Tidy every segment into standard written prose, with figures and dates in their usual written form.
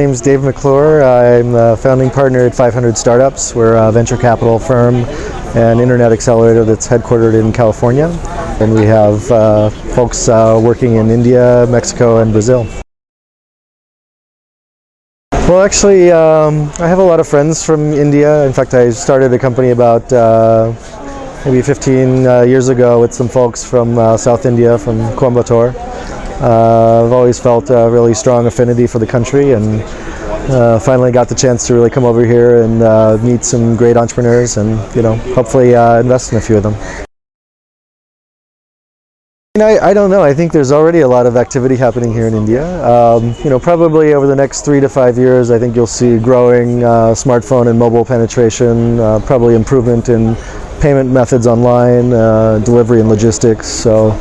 name's Dave McLure. I'm the founding partner at 500 Startups. We're a venture capital firm and internet accelerator that's headquartered in California. And we have folks working in India, Mexico, and Brazil. Well, actually, I have a lot of friends from India. In fact, I started a company about maybe 15 years ago with some folks from South India, from Coimbatore. I've always felt a really strong affinity for the country, and finally got the chance to really come over here and meet some great entrepreneurs and, hopefully invest in a few of them. I don't know. I think there's already a lot of activity happening here in India. Probably over the next 3 to 5 years, I think you'll see growing smartphone and mobile penetration, probably improvement in payment methods online, delivery and logistics. So,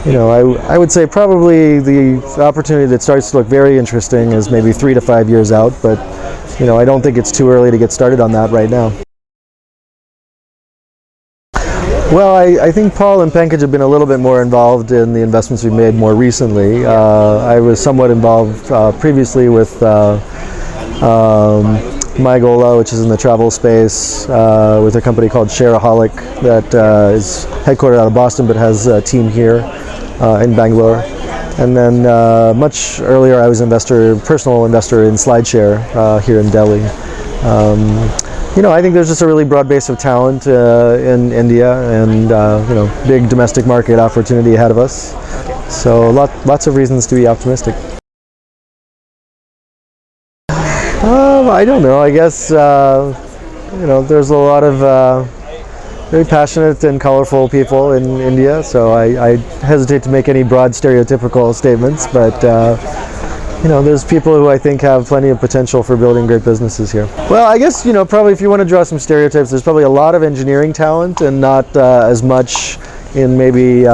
I would say probably the opportunity that starts to look very interesting is maybe 3 to 5 years out, but, I don't think it's too early to get started on that right now. Well, I think Paul and Pankaj have been a little bit more involved in the investments we've made more recently. I was somewhat involved previously with MyGola, which is in the travel space, with a company called Shareaholic that is headquartered out of Boston but has a team here in Bangalore. And then much earlier I was personal investor in SlideShare here in Delhi. I think there's just a really broad base of talent in India, and big domestic market opportunity ahead of us. So lots of reasons to be optimistic. I don't know. I guess there's a lot of very passionate and colorful people in India. So I hesitate to make any broad stereotypical statements, but. There's people who I think have plenty of potential for building great businesses here. Well, I guess, probably if you want to draw some stereotypes, there's probably a lot of engineering talent and not as much in maybe,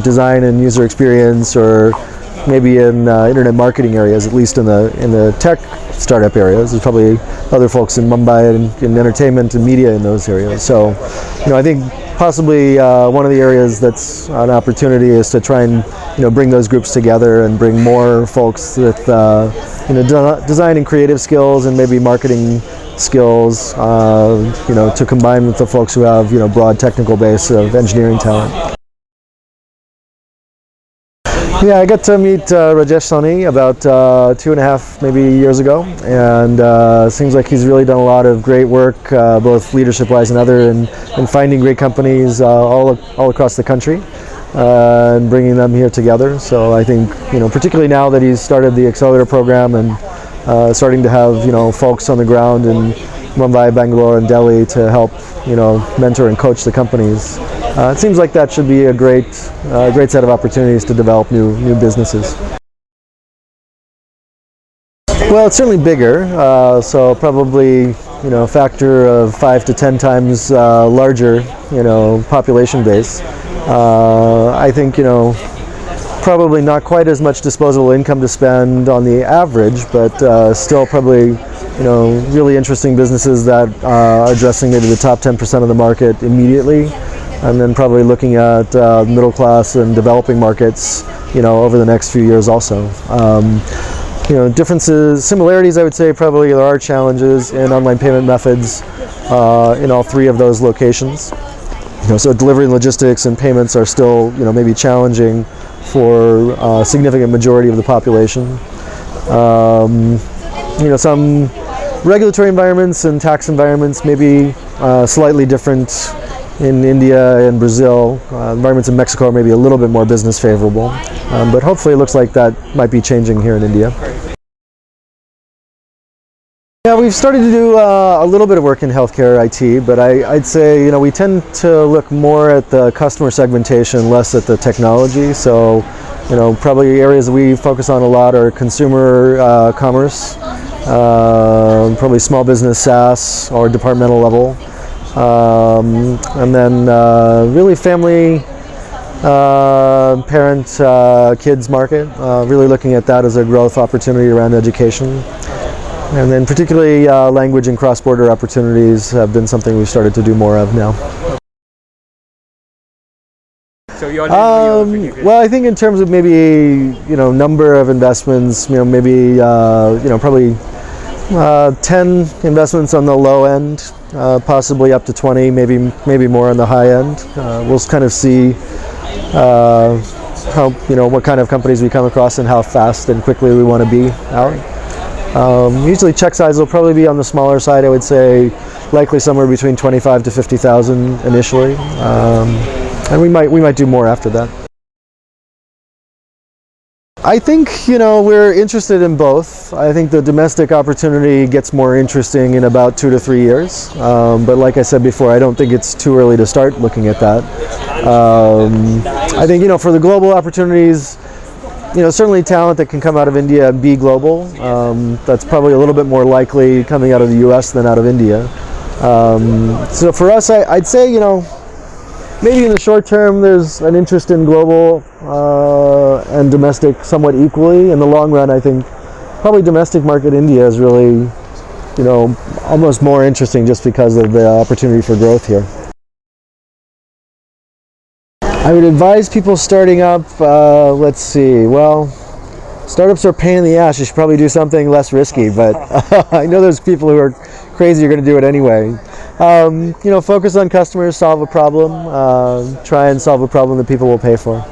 design and user experience, or maybe in internet marketing areas, at least in the tech startup areas. There's probably other folks in Mumbai and in entertainment and media in those areas. So, I think possibly one of the areas that's an opportunity is to try and bring those groups together and bring more folks with design and creative skills and maybe marketing skills to combine with the folks who have broad technical base of engineering talent. Yeah, I got to meet Rajesh Soni about 2.5 maybe years ago, and seems like he's really done a lot of great work, both leadership-wise and other, in finding great companies all across the country and bringing them here together. So I think particularly now that he's started the accelerator program and starting to have folks on the ground in Mumbai, Bangalore, and Delhi to help mentor and coach the companies. It seems like that should be a great set of opportunities to develop new businesses. Well, it's certainly bigger, so probably a factor of 5 to 10 times larger population base. I think probably not quite as much disposable income to spend on the average, but still probably really interesting businesses that are addressing maybe the top 10% of the market immediately, and then probably looking at middle class and developing markets over the next few years also. Differences, similarities, I would say probably there are challenges in online payment methods in all 3 of those locations. So delivery and logistics and payments are still maybe challenging for a significant majority of the population. Some regulatory environments and tax environments may be slightly different in India and Brazil. Environments in Mexico are maybe a little bit more business favorable, but hopefully it looks like that might be changing here in India. Yeah, we've started to do a little bit of work in healthcare IT, but I'd say we tend to look more at the customer segmentation, less at the technology. So probably areas that we focus on a lot are consumer commerce, probably small business SaaS or departmental level, and then really family, parent, kids market, really looking at that as a growth opportunity around education. And then particularly language and cross-border opportunities have been something we've started to do more of now. So you already know your opinion. Well, I think in terms of maybe number of investments, maybe probably 10 investments on the low end, possibly up to 20, maybe more on the high end. We'll kind of see how what kind of companies we come across and how fast and quickly we want to be out. Usually check size will probably be on the smaller side. I would say likely somewhere between 25 to 50,000 initially, and we might do more after that. I think we're interested in both. I think the domestic opportunity gets more interesting in about 2 to 3 years, but like I said before, I don't think it's too early to start looking at that. I think for the global opportunities, certainly talent that can come out of India and be global. That's probably a little bit more likely coming out of the U.S. than out of India. So for us, I'd say maybe in the short term there's an interest in global and domestic somewhat equally. In the long run, I think probably domestic market India is really almost more interesting just because of the opportunity for growth here. I would advise people starting up, let's see, well, startups are a pain in the ass. You should probably do something less risky, but I know there's people who are crazy who are going to do it anyway. Focus on customers, solve a problem, try and solve a problem that people will pay for.